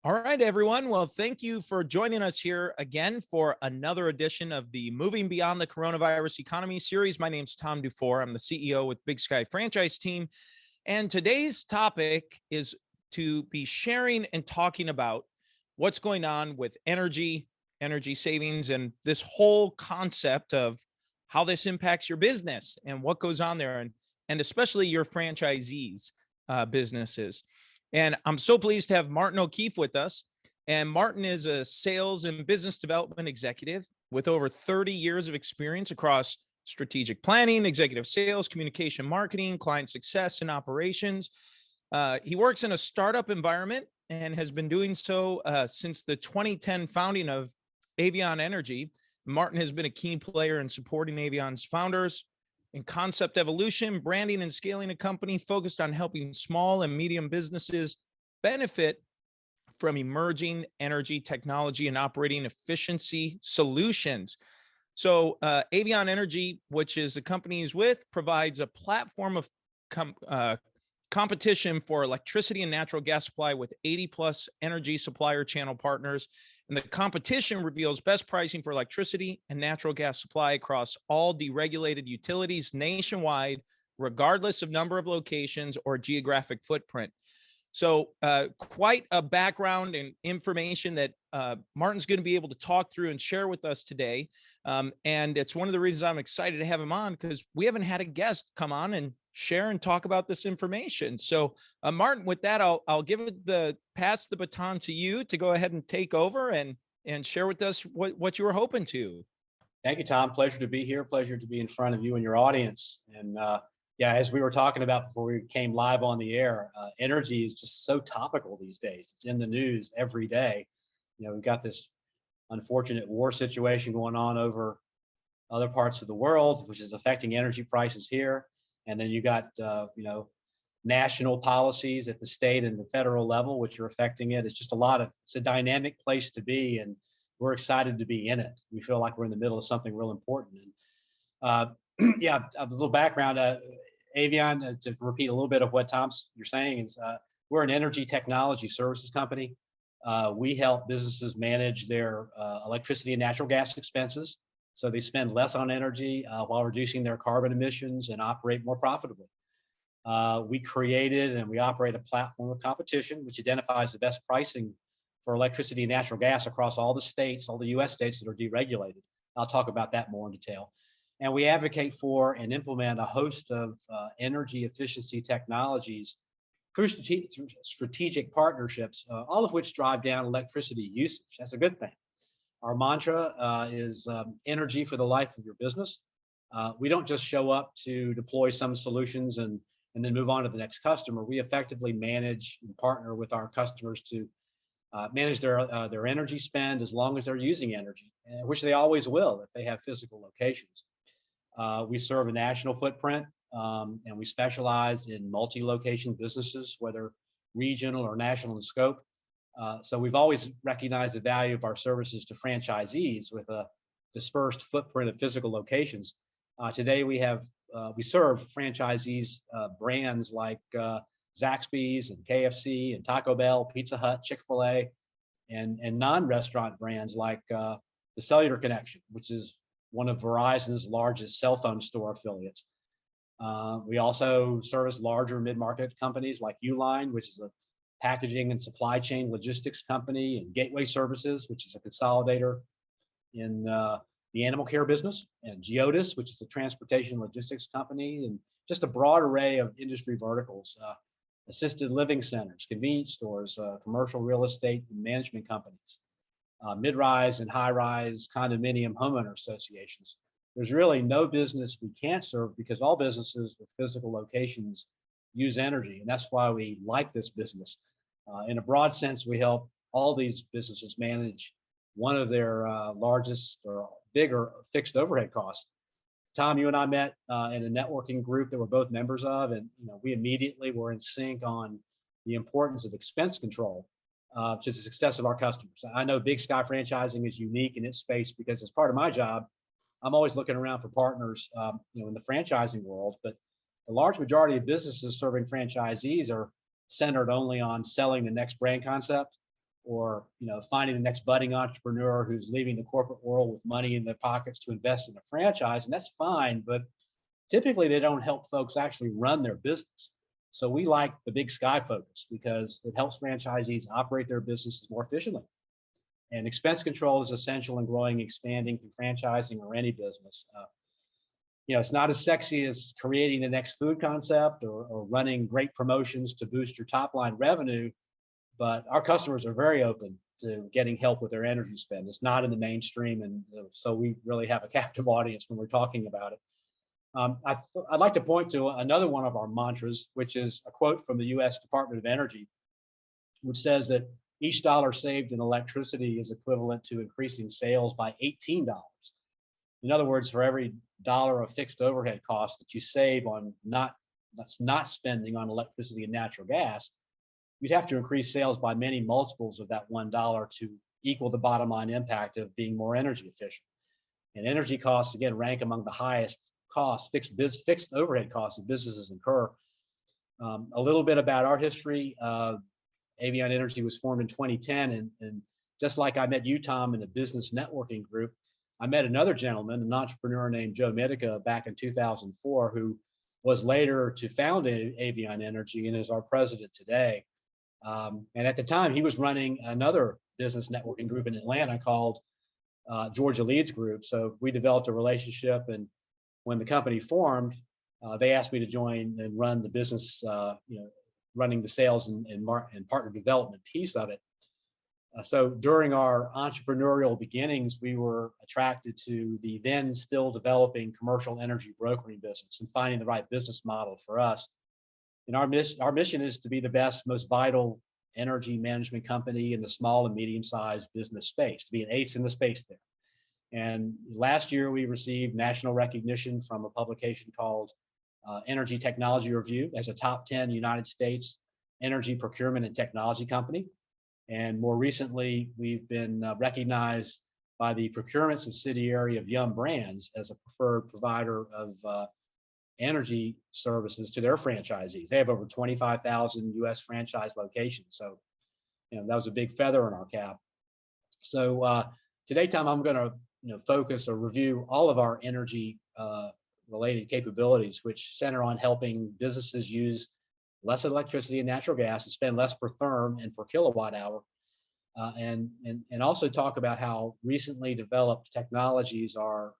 All right, everyone. Well, thank you for joining us here again for another edition of the Moving Beyond the Coronavirus Economy series. My name's Tom Dufour. I'm the CEO with Big Sky Franchise Team. And today's topic is to be sharing and talking about what's going on with energy savings, and this whole concept of how this impacts your business and what goes on there, and especially your franchisees' businesses. And I'm so pleased to have Martin O'Keefe with us. And Martin is a sales and business development executive with over 30 years of experience across strategic planning, executive sales, communication marketing, client success, and operations. He works in a startup environment and has been doing so since the 2010 founding of Avion Energy. Martin has been a key player in supporting Avion's founders in concept evolution, branding, and scaling a company focused on helping small and medium businesses benefit from emerging energy technology and operating efficiency solutions. So Avion Energy, which is the company he's with, provides a platform of competition for electricity and natural gas supply with 80 plus energy supplier channel partners. And the competition reveals best pricing for electricity and natural gas supply across all deregulated utilities nationwide, regardless of number of locations or geographic footprint. So quite a background and information that Martin's going to be able to talk through and share with us today. And it's one of the reasons I'm excited to have him on, because we haven't had a guest come on and share and talk about this information. So Martin, with that, I'll give it pass the baton to you to go ahead and take over and share with us what you were hoping to. Thank you, Tom. Pleasure to be here. Pleasure to be in front of you and your audience. And yeah, as we were talking about before we came live on the air, energy is just so topical these days. It's in the news every day. You know, we've got this unfortunate war situation going on over other parts of the world, which is affecting energy prices here. And then you got, national policies at the state and the federal level, which are affecting it. It's just it's a dynamic place to be. And we're excited to be in it. We feel like we're in the middle of something real important. And yeah, a little background. Avion, to repeat a little bit of what you're saying, is we're an energy technology services company. We help businesses manage their electricity and natural gas expenses, so they spend less on energy while reducing their carbon emissions and operate more profitably. We created and we operate a platform of competition which identifies the best pricing for electricity and natural gas across all the states, all the US states that are deregulated. I'll talk about that more in detail. And we advocate for and implement a host of energy efficiency technologies through strategic partnerships, all of which drive down electricity usage. That's a good thing. Our mantra is energy for the life of your business. We don't just show up to deploy some solutions and then move on to the next customer. We effectively manage and partner with our customers to manage their energy spend as long as they're using energy, which they always will if they have physical locations. We serve a national footprint, and we specialize in multi-location businesses, whether regional or national in scope. So we've always recognized the value of our services to franchisees with a dispersed footprint of physical locations. Today we serve franchisees brands like Zaxby's and KFC and Taco Bell, Pizza Hut, Chick-fil-A, and non-restaurant brands like the Cellular Connection, which is one of Verizon's largest cell phone store affiliates. We also service larger mid-market companies like Uline, which is a packaging and supply chain logistics company, and Gateway Services, which is a consolidator in the animal care business, and Geodis, which is a transportation logistics company, and just a broad array of industry verticals, assisted living centers, convenience stores, commercial real estate and management companies, mid-rise and high-rise condominium homeowner associations. There's really no business we can't serve, because all businesses with physical locations use energy, and that's why we like this business. In a broad sense, we help all these businesses manage one of their largest or bigger fixed overhead costs. Tom, you and I met in a networking group that we're both members of, and we immediately were in sync on the importance of expense control to the success of our customers. I know Big Sky Franchising is unique in its space because, as part of my job, I'm always looking around for partners, in the franchising world. But the large majority of businesses serving franchisees are centered only on selling the next brand concept or finding the next budding entrepreneur who's leaving the corporate world with money in their pockets to invest in a franchise, and that's fine, but typically they don't help folks actually run their business. So we like the Big Sky focus because it helps franchisees operate their businesses more efficiently. And expense control is essential in growing, expanding through franchising or any business. It's not as sexy as creating the next food concept or running great promotions to boost your top line revenue, but our customers are very open to getting help with their energy spend. It's not in the mainstream, and so we really have a captive audience when we're talking about it. I'd like to point to another one of our mantras, which is a quote from the U.S. Department of Energy, which says that each dollar saved in electricity is equivalent to increasing sales by $18. In other words, for every dollar of fixed overhead costs that you save on that's not spending on electricity and natural gas, you'd have to increase sales by many multiples of that $1 to equal the bottom line impact of being more energy efficient. And energy costs, again, rank among the highest costs, fixed overhead costs that businesses incur. A little bit about our history. Avion Energy was formed in 2010, and just like I met you, Tom, in a business networking group, I met another gentleman, an entrepreneur named Joe Medica, back in 2004, who was later to found Avion Energy and is our president today. And at the time, he was running another business networking group in Atlanta called Georgia Leads Group. So we developed a relationship, and when the company formed, they asked me to join and run the business, running the sales and partner development piece of it. So during our entrepreneurial beginnings, we were attracted to the then still developing commercial energy brokering business and finding the right business model for us. And our mission is to be the best, most vital energy management company in the small and medium-sized business space, to be an ace in the space there. And last year, we received national recognition from a publication called Energy Technology Review as a top 10 United States energy procurement and technology company. And more recently, we've been recognized by the procurement subsidiary of Yum Brands as a preferred provider of energy services to their franchisees. They have over 25,000 U.S. franchise locations. So, that was a big feather in our cap. So today, Tom, I'm going to focus or review all of our energy related capabilities, which center on helping businesses use less electricity and natural gas and spend less per therm and per kilowatt hour, and also talk about how recently developed technologies are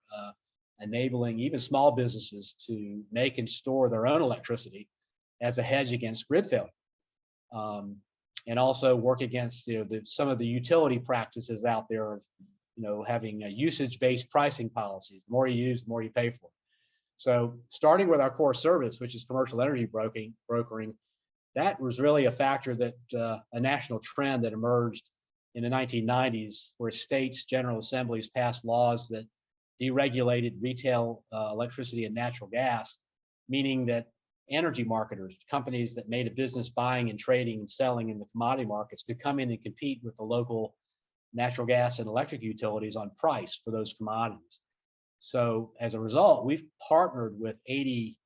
enabling even small businesses to make and store their own electricity as a hedge against grid failure, and also work against some of the utility practices out there of having usage-based pricing policies. The more you use, the more you pay for. So starting with our core service, which is commercial energy brokering, that was really a factor that a national trend that emerged in the 1990s, where states' general assemblies passed laws that deregulated retail electricity and natural gas, meaning that energy marketers, companies that made a business buying and trading and selling in the commodity markets, could come in and compete with the local natural gas and electric utilities on price for those commodities. So as a result, we've partnered with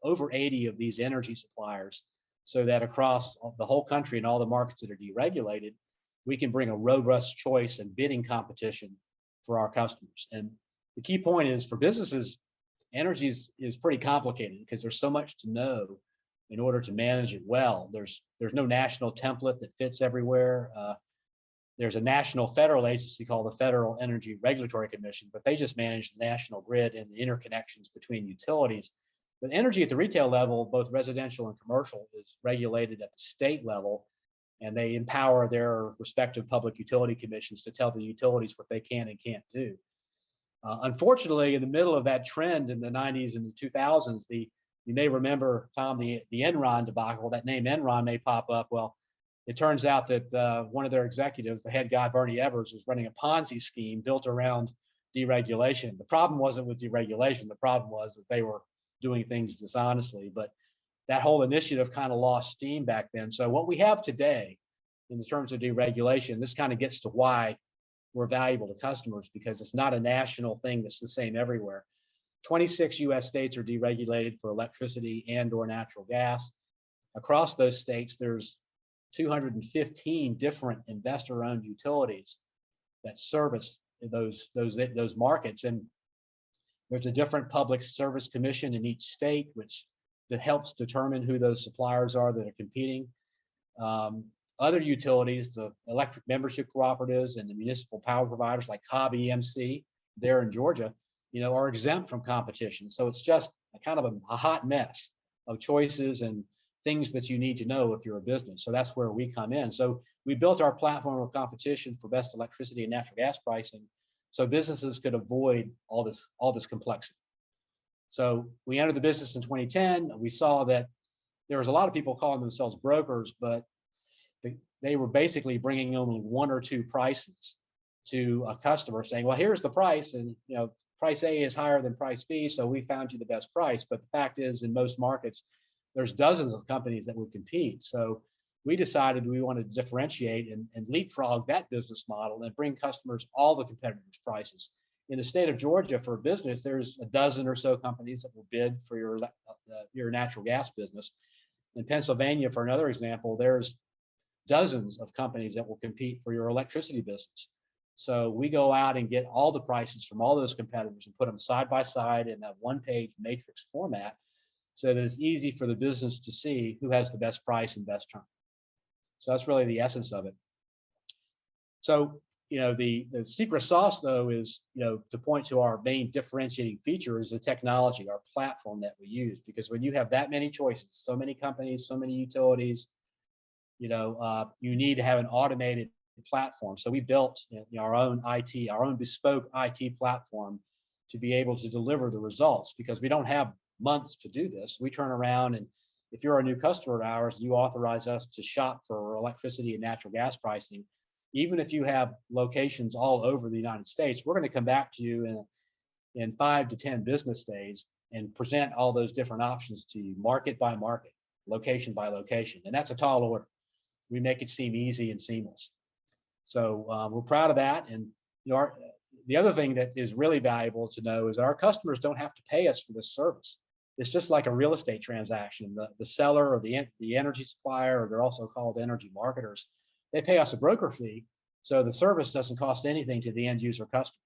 over 80 of these energy suppliers so that across the whole country and all the markets that are deregulated, we can bring a robust choice and bidding competition for our customers. And the key point is, for businesses, energy is pretty complicated because there's so much to know in order to manage it well. There's no national template that fits everywhere. There's a national federal agency called the Federal Energy Regulatory Commission, but they just manage the national grid and the interconnections between utilities. But energy at the retail level, both residential and commercial, is regulated at the state level, and they empower their respective public utility commissions to tell the utilities what they can and can't do. Unfortunately, in the middle of that trend in the 90s and the 2000s, you may remember, Tom, the Enron debacle. That name Enron may pop up. Well, it turns out that one of their executives, the head guy, Bernie Evers, was running a Ponzi scheme built around deregulation. The problem wasn't with deregulation. The problem was that they were doing things dishonestly. But that whole initiative kind of lost steam back then. So what we have today in terms of deregulation, this kind of gets to why we're valuable to customers, because it's not a national thing that's the same everywhere. 26 U.S. states are deregulated for electricity and or natural gas. Across those states, there's 215 different investor-owned utilities that service those markets. And there's a different public service commission in each state, which that helps determine who those suppliers are that are competing. Other utilities, the electric membership cooperatives and the municipal power providers like Cobb EMC there in Georgia, are exempt from competition. So it's just a kind of a hot mess of choices and things that you need to know if you're a business. So that's where we come in. So we built our platform of competition for best electricity and natural gas pricing, so businesses could avoid all this complexity. So we entered the business in 2010. We saw that there was a lot of people calling themselves brokers, but they were basically bringing only one or two prices to a customer, saying, well, here's the price, and price A is higher than price B, so we found you the best price. But the fact is, in most markets, there's dozens of companies that would compete. So we decided we wanted to differentiate and leapfrog that business model and bring customers all the competitors' prices. In the state of Georgia, for business, there's a dozen or so companies that will bid for your natural gas business. In Pennsylvania, for another example, there's dozens of companies that will compete for your electricity business. So we go out and get all the prices from all those competitors and put them side by side in a one-page matrix format, so that it's easy for the business to see who has the best price and best term. So that's really the essence of it. So, the secret sauce, though, is, to point to our main differentiating feature is the technology, our platform that we use. Because when you have that many choices, so many companies, so many utilities, you need to have an automated platform. So we built our own IT, our own bespoke IT platform to be able to deliver the results, because we don't have months to do this. We turn around, and if you're a new customer of ours, you authorize us to shop for electricity and natural gas pricing. Even if you have locations all over the United States, we're going to come back to you in 5 to 10 business days and present all those different options to you, market by market, location by location. And that's a tall order. We make it seem easy and seamless. So we're proud of that. And the other thing that is really valuable to know is our customers don't have to pay us for this service. It's just like a real estate transaction. The seller or the energy supplier, or they're also called energy marketers, they pay us a broker fee. So the service doesn't cost anything to the end user customer.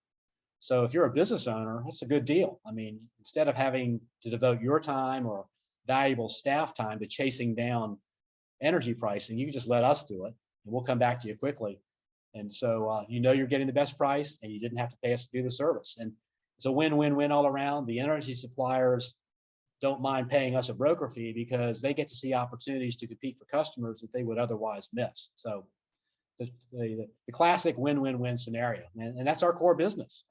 So if you're a business owner, that's a good deal. I mean, instead of having to devote your time or valuable staff time to chasing down energy pricing, you can just let us do it, and we'll come back to you quickly. And so you're getting the best price, and you didn't have to pay us to do the service. And it's a win-win-win all around. The energy suppliers don't mind paying us a broker fee because they get to see opportunities to compete for customers that they would otherwise miss. So the classic win-win-win scenario, and that's our core business.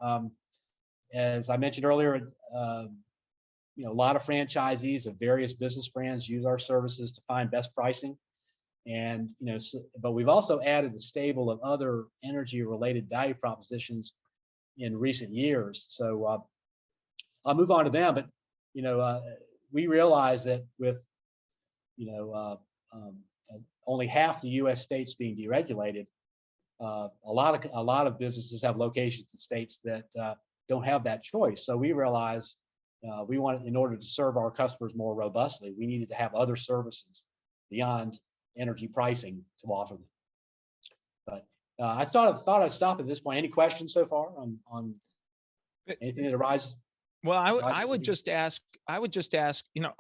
As I mentioned earlier, a lot of franchisees of various business brands use our services to find best pricing. And, but we've also added a stable of other energy related value propositions in recent years. So I'll move on to them, but, we realize that with, only half the U.S. states being deregulated, a lot of businesses have locations in states that don't have that choice. So we realize in order to serve our customers more robustly, we needed to have other services beyond energy pricing to offer them. But I thought I'd stop at this point. Any questions so far on anything that arises? Well, I would just ask,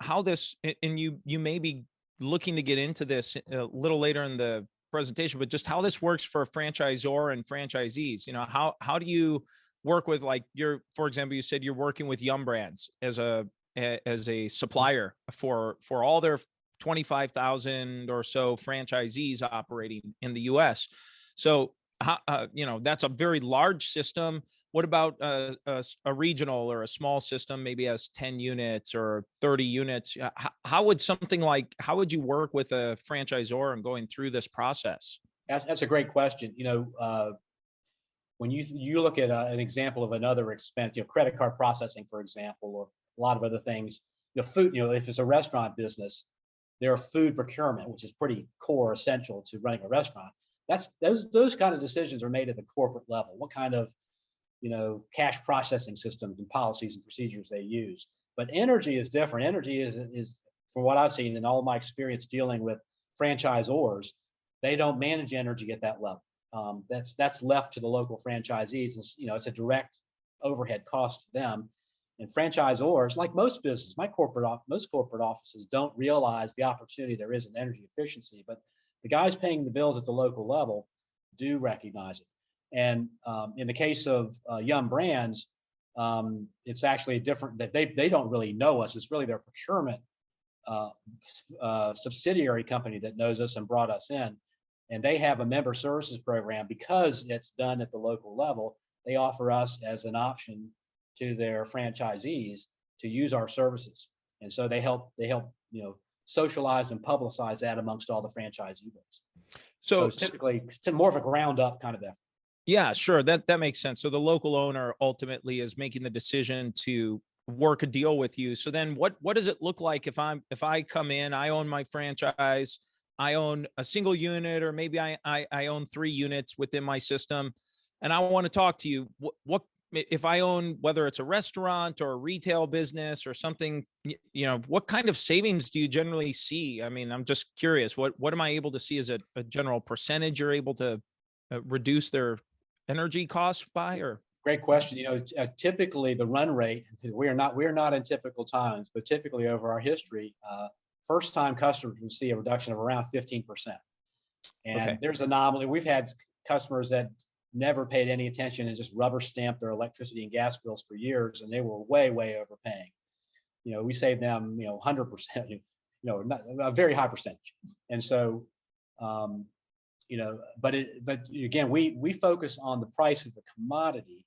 how this, and you may be looking to get into this a little later in the presentation, but just how this works for a franchisor and franchisees. How do you work with, for example, you said you're working with Yum Brands as a supplier for all their 25,000 or so franchisees operating in the US. So, that's a very large system. What about a regional or a small system, maybe has 10 units or 30 units? How would you work with a franchisor and going through this process? That's a great question. When you look at an example of another expense, credit card processing, for example, or a lot of other things, food, if it's a restaurant business, there are food procurement, which is pretty core essential to running a restaurant. Those kind of decisions are made at the corporate level. What kind of cash processing systems and policies and procedures they use. But energy is different. Energy is from what I've seen in all my experience dealing with franchisors, they don't manage energy at that level. That's left to the local franchisees. It's a direct overhead cost to them. And franchisors, like most businesses, most corporate offices don't realize the opportunity there is in energy efficiency, but the guys paying the bills at the local level do recognize it. And in the case of Yum Brands, it's actually different that they don't really know us. It's really their procurement subsidiary company that knows us and brought us in. And they have a member services program because it's done at the local level. They offer us as an option to their franchisees to use our services. And so they help, socialize and publicize that amongst all the franchisee base. So it's typically more of a ground up kind of effort. Yeah, sure. That makes sense. So the local owner ultimately is making the decision to work a deal with you. So then what does it look like if I come in, I own my franchise, I own a single unit, or maybe I own 3 units within my system, and I want to talk to you. What if I own, whether it's a restaurant or a retail business or something, what kind of savings do you generally see? I mean, I'm just curious, what am I able to see as a general percentage you're able to reduce their energy costs by? Or great question. Typically the run rate, we're not in typical times, but typically over our history, first time customers will see a reduction of around 15%. And okay. There's anomaly. We've had customers that never paid any attention and just rubber stamped their electricity and gas bills for years, and they were way overpaying. We saved them 100%, not a very high percentage. And so but again, we focus on the price of the commodity,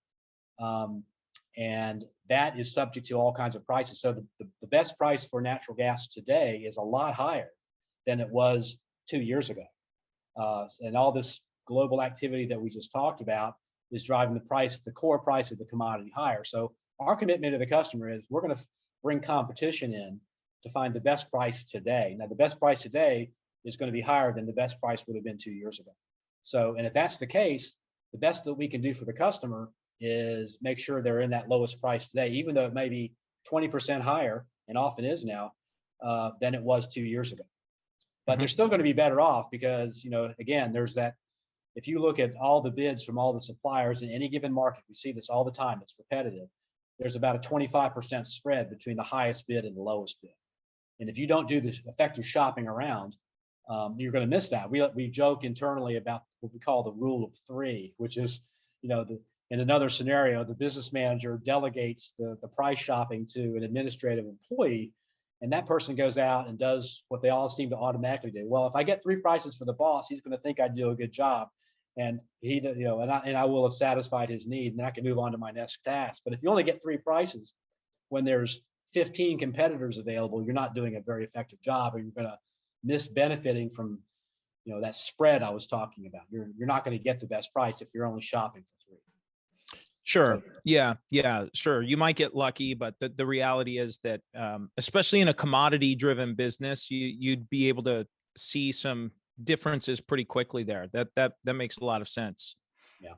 and that is subject to all kinds of prices. So the best price for natural gas today is a lot higher than it was 2 years ago. And all this global activity that we just talked about is driving the core price of the commodity higher. So our commitment to the customer is we're going to bring competition in to find the best price today. Now, the best price today is going to be higher than the best price would have been 2 years ago. So, and if that's the case, the best that we can do for the customer is make sure they're in that lowest price today, even though it may be 20% higher, and often is now, than it was 2 years ago. But they're still going to be better off because, again, there's that. If you look at all the bids from all the suppliers in any given market, we see this all the time, it's repetitive. There's about a 25% spread between the highest bid and the lowest bid. And if you don't do the effective shopping around, you're going to miss that. We joke internally about what we call the rule of 3, which is, in another scenario, the business manager delegates the price shopping to an administrative employee, and that person goes out and does what they all seem to automatically do. Well, if I get 3 prices for the boss, he's going to think I do a good job, and I will have satisfied his need, and I can move on to my next task. But if you only get 3 prices when there's 15 competitors available, you're not doing a very effective job, or you're going to miss benefiting from that spread I was talking about. You're not going to get the best price if you're only shopping for 3. Sure. So, yeah, sure. You might get lucky, but the reality is that, especially in a commodity driven business, you'd be able to see some differences pretty quickly there. That makes a lot of sense. Yeah.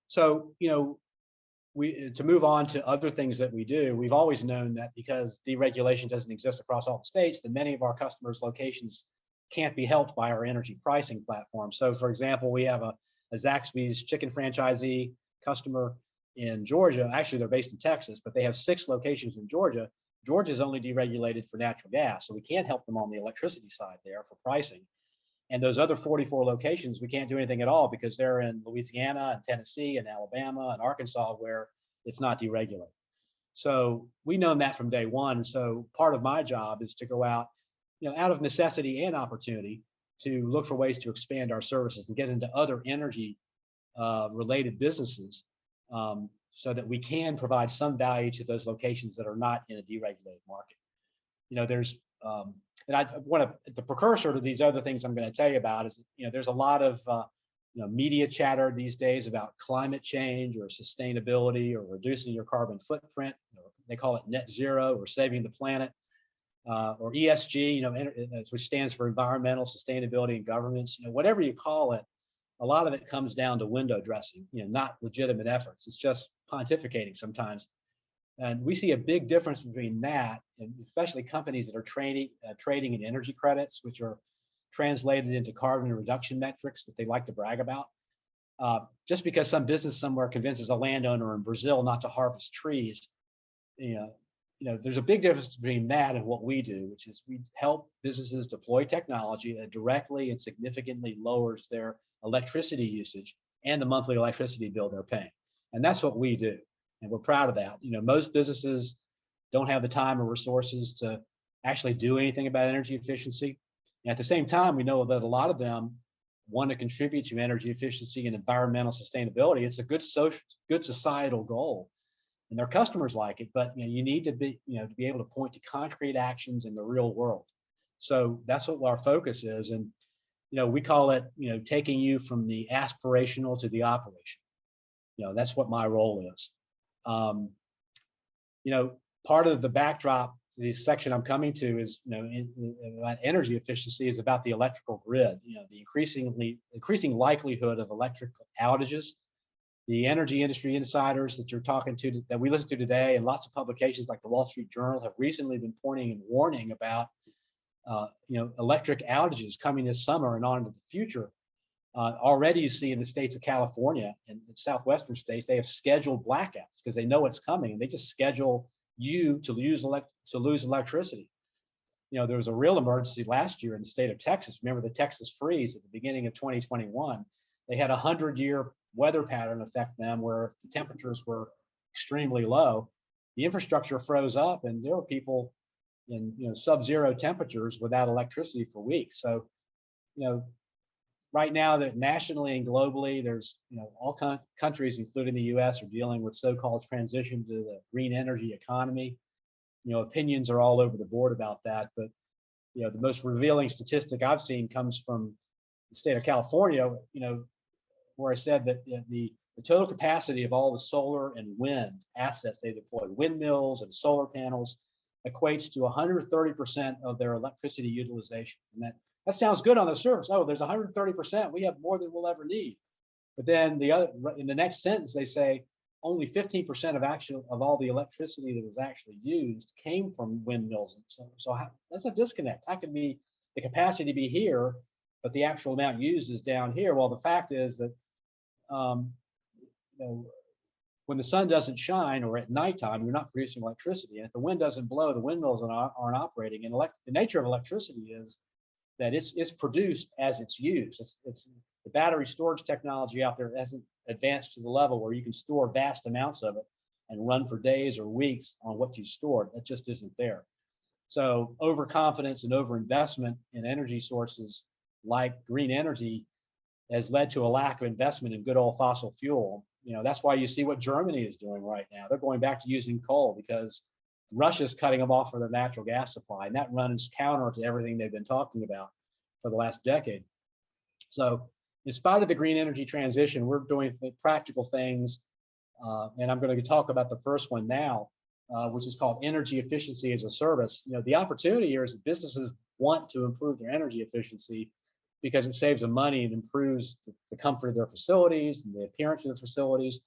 So, to move on to other things that we do, we've always known that because deregulation doesn't exist across all the states, that many of our customers' locations can't be helped by our energy pricing platform. So, for example, we have a Zaxby's chicken franchisee customer in Georgia. Actually, they're based in Texas, but they have 6 locations in Georgia. Georgia's only deregulated for natural gas, so we can't help them on the electricity side there for pricing. And those other 44 locations, we can't do anything at all because they're in Louisiana and Tennessee and Alabama and Arkansas, where it's not deregulated. So we known that from day one. So part of my job is to go out, out of necessity and opportunity, to look for ways to expand our services and get into other energy related businesses, so that we can provide some value to those locations that are not in a deregulated market. There's the precursor to these other things I'm going to tell you about is, there's a lot of media chatter these days about climate change or sustainability or reducing your carbon footprint. They call it net zero or saving the planet, or ESG, which stands for environmental sustainability and governance. Whatever you call it, a lot of it comes down to window dressing, not legitimate efforts. It's just pontificating sometimes. And we see a big difference between that, and especially companies that are trading in energy credits, which are translated into carbon reduction metrics that they like to brag about. Just because some business somewhere convinces a landowner in Brazil not to harvest trees, there's a big difference between that and what we do, which is we help businesses deploy technology that directly and significantly lowers their electricity usage and the monthly electricity bill they're paying. And that's what we do. And we're proud of that. Most businesses don't have the time or resources to actually do anything about energy efficiency. And at the same time, we know that a lot of them want to contribute to energy efficiency and environmental sustainability. It's a good societal goal, and their customers like it. But you need to be able to point to concrete actions in the real world. So that's what our focus is, and we call it taking you from the aspirational to the operational. That's what my role is. Part of the backdrop to this section I'm coming to is, about energy efficiency is about the electrical grid, the increasing likelihood of electric outages. The energy industry insiders that you're talking to, that we listen to today, and lots of publications like the Wall Street Journal have recently been pointing and warning about, electric outages coming this summer and on into the future. Already you see in the states of California and the southwestern states, they have scheduled blackouts because they know it's coming, and they just schedule you to lose electricity. There was a real emergency last year in the state of Texas. Remember the Texas freeze at the beginning of 2021? They had a 100-year weather pattern affect them where the temperatures were extremely low. The infrastructure froze up, and there were people in sub-zero temperatures without electricity for weeks. So, right now, that nationally and globally, there's all countries, including the U.S., are dealing with so-called transition to the green energy economy. Opinions are all over the board about that, but the most revealing statistic I've seen comes from the state of California. Where I said that the total capacity of all the solar and wind assets they deploy, windmills and solar panels, equates to 130% of their electricity utilization. And that sounds good on the surface. Oh, there's 130%. We have more than we'll ever need. But then in the next sentence, they say only 15% of all the electricity that was actually used came from windmills. And so that's a disconnect. How can be the capacity be here, but the actual amount used is down here? Well, the fact is that when the sun doesn't shine or at nighttime, you're not producing electricity. And if the wind doesn't blow, the windmills aren't operating. And the nature of electricity is that it's produced as it's used. It's the battery storage technology out there hasn't advanced to the level where you can store vast amounts of it and run for days or weeks on what you stored. That just isn't there. So overconfidence and overinvestment in energy sources like green energy has led to a lack of investment in good old fossil fuel. That's why you see what Germany is doing right now. They're going back to using coal because Russia's cutting them off for their natural gas supply, and that runs counter to everything they've been talking about for the last decade. So in spite of the green energy transition, we're doing practical things, and I'm going to talk about the first one now, which is called energy efficiency as a service. The opportunity here is that businesses want to improve their energy efficiency because it saves them money and improves the comfort of their facilities and the appearance of the facilities.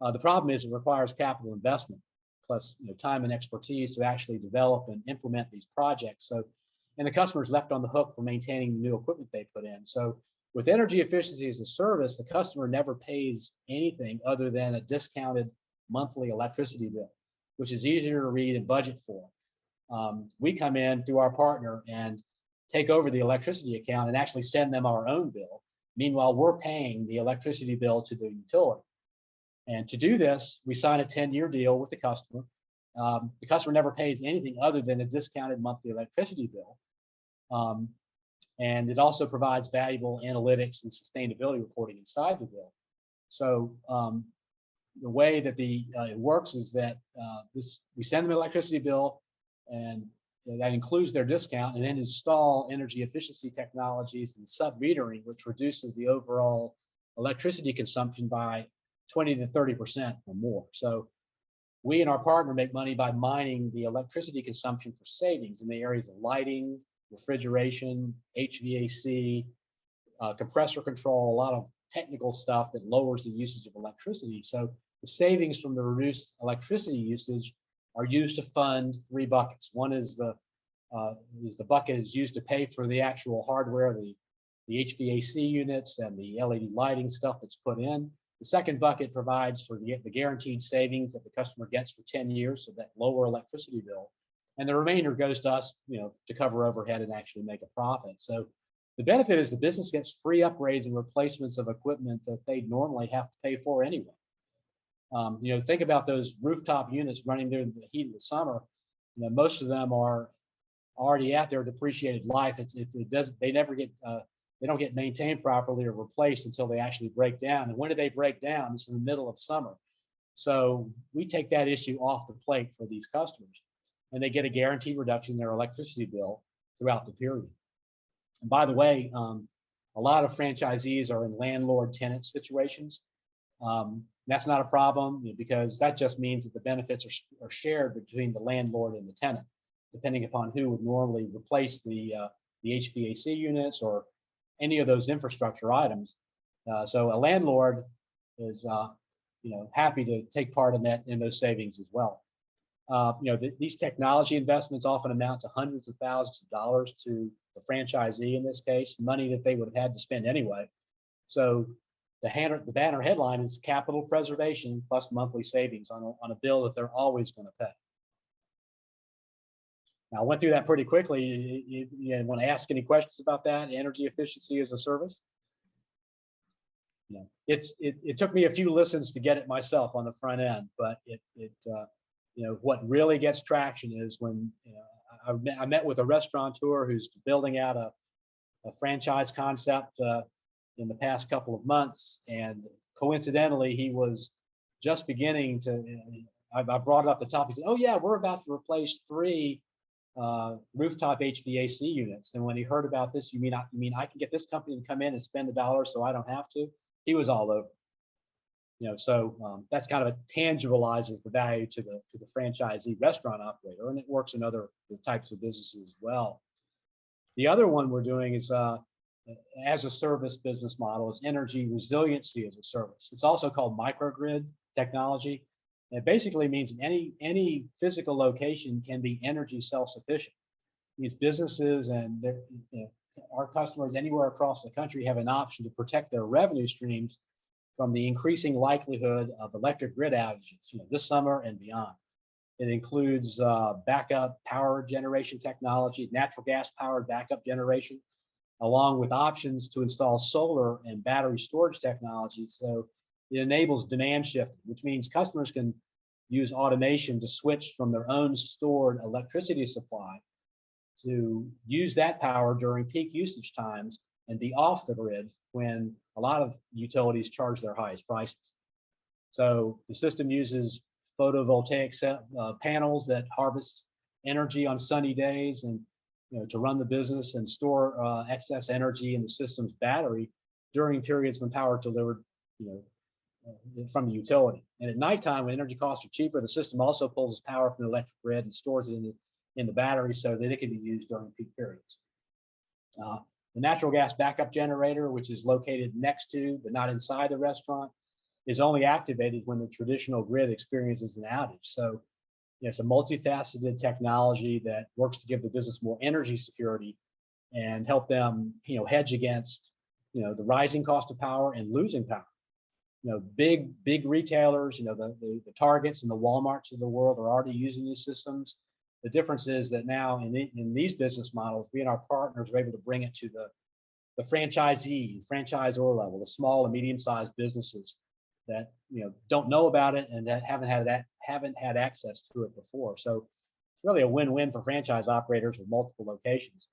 The problem is it requires capital investment, plus time and expertise to actually develop and implement these projects. And the customer's left on the hook for maintaining the new equipment they put in. So with energy efficiency as a service, the customer never pays anything other than a discounted monthly electricity bill, which is easier to read and budget for. We come in through our partner and take over the electricity account and actually send them our own bill. Meanwhile, we're paying the electricity bill to the utility. And to do this, we sign a 10-year deal with the customer. The customer never pays anything other than a discounted monthly electricity bill. And it also provides valuable analytics and sustainability reporting inside the bill. So the way that it works is that we send them an electricity bill, and that includes their discount, and then install energy efficiency technologies and sub-metering, which reduces the overall electricity consumption by 20 to 30% or more. So we and our partner make money by mining the electricity consumption for savings in the areas of lighting, refrigeration, HVAC, compressor control, a lot of technical stuff that lowers the usage of electricity. So the savings from the reduced electricity usage are used to fund three buckets. One is the is the bucket is used to pay for the actual hardware, the HVAC units and the LED lighting stuff that's put in. The second bucket provides for the guaranteed savings that the customer gets for 10 years, so that lower electricity bill. And the remainder goes to us, to cover overhead and actually make a profit. So the benefit is the business gets free upgrades and replacements of equipment that they normally have to pay for anyway. Think about those rooftop units running during the heat of the summer. Most of them are already at their depreciated life. They don't get maintained properly or replaced until they actually break down. And when do they break down? It's in the middle of summer. So we take that issue off the plate for these customers, and they get a guaranteed reduction in their electricity bill throughout the period. And by the way, a lot of franchisees are in landlord-tenant situations. That's not a problem, because that just means that the benefits are shared between the landlord and the tenant, depending upon who would normally replace the HVAC units or any of those infrastructure items. So a landlord is happy to take part in those savings as well. These technology investments often amount to hundreds of thousands of dollars to the franchisee in this case, money that they would have had to spend anyway. So the banner headline is capital preservation plus monthly savings on a bill that they're always going to pay. Now, I went through that pretty quickly. You want to ask any questions about that? Energy efficiency as a service? It took me a few listens to get it myself on the front end, but what really gets traction is when I met with a restaurateur who's building out a franchise concept in the past couple of months, and coincidentally, he was just beginning to. I brought it up the top. He said, "Oh yeah, we're about to replace 3 rooftop HVAC units." And when he heard about this, you mean I can get this company to come in and spend $1 so I don't have to? He was all over. So that's kind of tangibilizes the value to the franchisee restaurant operator, and it works in other types of businesses as well. The other one we're doing is as a service business model is energy resiliency as a service. It's also called microgrid technology. It basically means any physical location can be energy self-sufficient. These businesses and our customers anywhere across the country have an option to protect their revenue streams from the increasing likelihood of electric grid outages, this summer and beyond. It includes backup power generation technology, natural gas powered backup generation, along with options to install solar and battery storage technology. So it enables demand shifting, which means customers can use automation to switch from their own stored electricity supply to use that power during peak usage times and be off the grid when a lot of utilities charge their highest prices. So the system uses photovoltaic panels that harvest energy on sunny days and to run the business and store excess energy in the system's battery during periods when power is delivered from the utility. And at nighttime, when energy costs are cheaper, the system also pulls its power from the electric grid and stores it in the battery so that it can be used during peak periods. The natural gas backup generator, which is located next to but not inside the restaurant, is only activated when the traditional grid experiences an outage. So it's a multifaceted technology that works to give the business more energy security and help them, hedge against, the rising cost of power and losing power. Big retailers, the Targets and the Walmarts of the world are already using these systems. The difference is that now in these business models, we and our partners are able to bring it to the franchisor level, the small and medium-sized businesses that don't know about it and that haven't had access to it before. So it's really a win-win for franchise operators with multiple locations.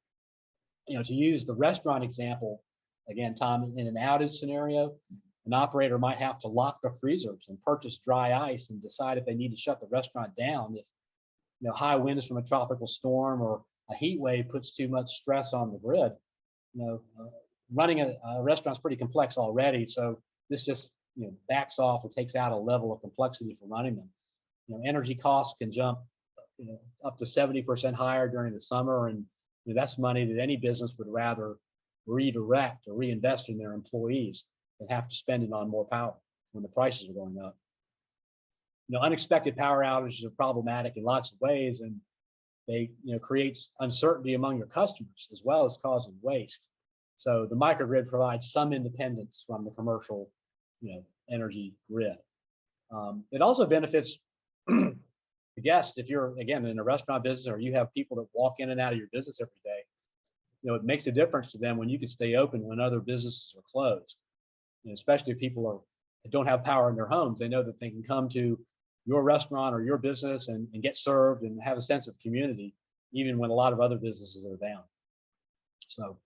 To use the restaurant example again, Tom, in an outage scenario, an operator might have to lock the freezers and purchase dry ice and decide if they need to shut the restaurant down if high winds from a tropical storm or a heat wave puts too much stress on the grid. Running a restaurant is pretty complex already, so this just backs off or takes out a level of complexity for running them. Energy costs can jump up to 70% higher during the summer, and that's money that any business would rather redirect or reinvest in their employees than have to spend it on more power when the prices are going up. Unexpected power outages are problematic in lots of ways, and they creates uncertainty among your customers as well as causing waste. So the microgrid provides some independence from the commercial energy grid. It also benefits the guests. If you're, again, in a restaurant business, or you have people that walk in and out of your business every day, it makes a difference to them when you can stay open when other businesses are closed. Especially if people don't have power in their homes, they know that they can come to your restaurant or your business and get served and have a sense of community, even when a lot of other businesses are down. So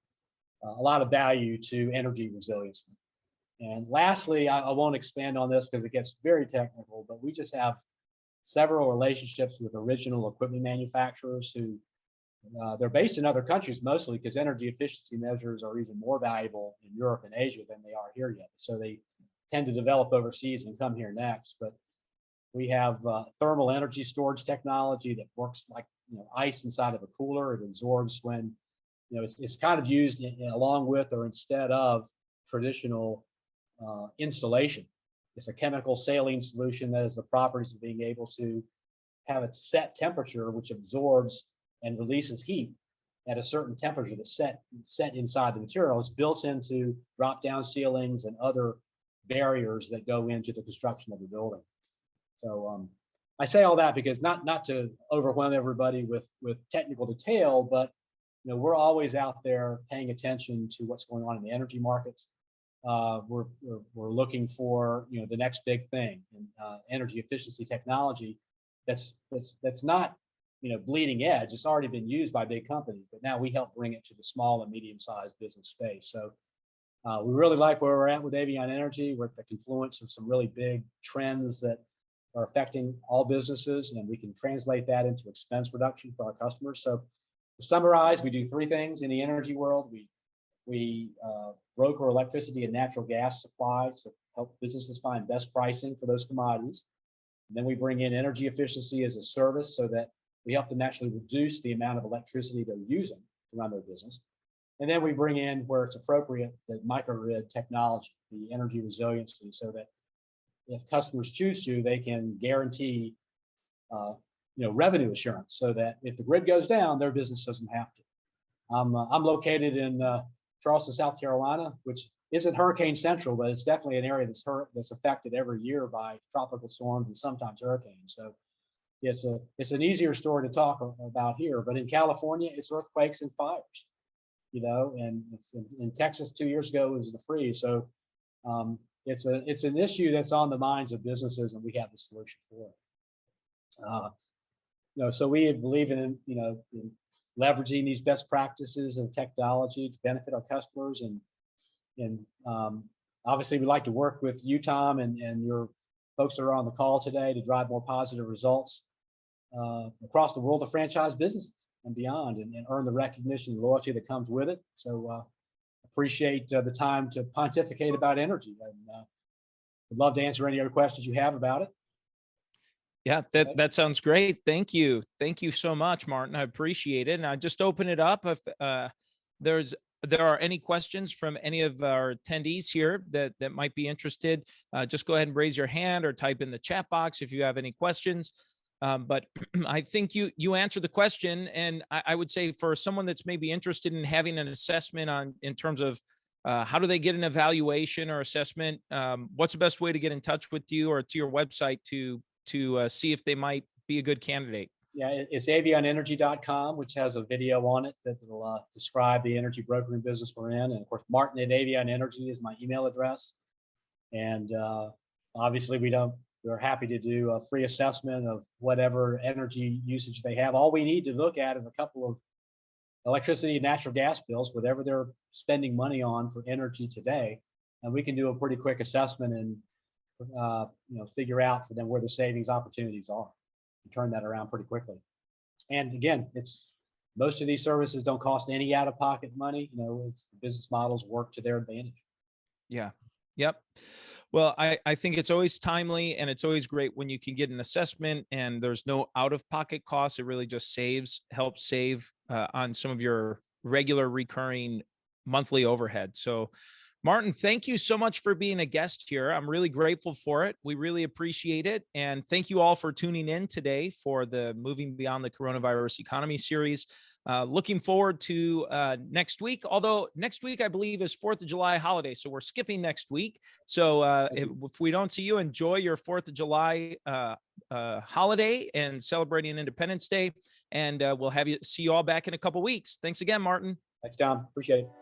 a lot of value to energy resiliency. And lastly, I won't expand on this because it gets very technical, but we just have several relationships with original equipment manufacturers who they're based in other countries mostly because energy efficiency measures are even more valuable in Europe and Asia than they are here yet. So they tend to develop overseas and come here next. But we have thermal energy storage technology that works like ice inside of a cooler. It absorbs when it's kind of used along with or instead of traditional insulation. It's a chemical saline solution that has the properties of being able to have a set temperature, which absorbs and releases heat at a certain temperature that's set inside the material. It's built into drop-down ceilings and other barriers that go into the construction of the building. So I say all that because not to overwhelm everybody with technical detail, but we're always out there paying attention to what's going on in the energy markets. We're looking for the next big thing in energy efficiency technology that's not bleeding edge. It's already been used by big companies, but now we help bring it to the small and medium-sized business space. So we really like where we're at with Avion Energy. We're at the confluence of some really big trends that are affecting all businesses, and we can translate that into expense reduction for our customers. So to summarize, we do three things in the energy world. We broker electricity and natural gas supplies to help businesses find best pricing for those commodities. And then we bring in energy efficiency as a service so that we help them actually reduce the amount of electricity they're using to run their business. And then we bring in, where it's appropriate, the microgrid technology, the energy resiliency, so that if customers choose to, they can guarantee revenue assurance so that if the grid goes down, their business doesn't have to. I'm located in Charleston, South Carolina, which isn't hurricane central, but it's definitely an area that's affected every year by tropical storms and sometimes hurricanes. So it's an easier story to talk about here, but in California, it's earthquakes and fires, and in Texas 2 years ago, it was the freeze. So it's an issue that's on the minds of businesses, and we have the solution for it. So we believe in leveraging these best practices and technology to benefit our customers, and obviously we'd like to work with you, Tom, and your folks that are on the call today to drive more positive results across the world of franchise businesses and beyond, and earn the recognition and loyalty that comes with it. So appreciate the time to pontificate about energy, and would love to answer any other questions you have about it. Yeah, that sounds great. Thank you so much, Martin. I appreciate it. And I just open it up if there are any questions from any of our attendees here that might be interested. Just go ahead and raise your hand or type in the chat box if you have any questions. But I think you answered the question, and I would say for someone that's maybe interested in having an assessment in terms of how do they get an evaluation or assessment, what's the best way to get in touch with you or to your website to see if they might be a good candidate? Yeah, it's avionenergy.com, which has a video on it that will describe the energy brokering business we're in. And of course, Martin at Avion Energy is my email address. And obviously, we're happy to do a free assessment of whatever energy usage they have. All we need to look at is a couple of electricity and natural gas bills, whatever they're spending money on for energy today. And we can do a pretty quick assessment and figure out for them where the savings opportunities are and turn that around pretty quickly. And again, most of these services don't cost any out-of-pocket money. It's the business models work to their advantage. Yeah. Yep. Well, I think it's always timely, and it's always great when you can get an assessment and there's no out-of-pocket costs. It really just helps save on some of your regular recurring monthly overhead. So Martin, thank you so much for being a guest here. I'm really grateful for it. We really appreciate it. And thank you all for tuning in today for the Moving Beyond the Coronavirus Economy series. Looking forward to next week, although next week, I believe, is 4th of July holiday. So we're skipping next week. So if we don't see you, enjoy your 4th of July holiday and celebrating Independence Day. And we'll see you all back in a couple weeks. Thanks again, Martin. Thanks, Tom. Appreciate it.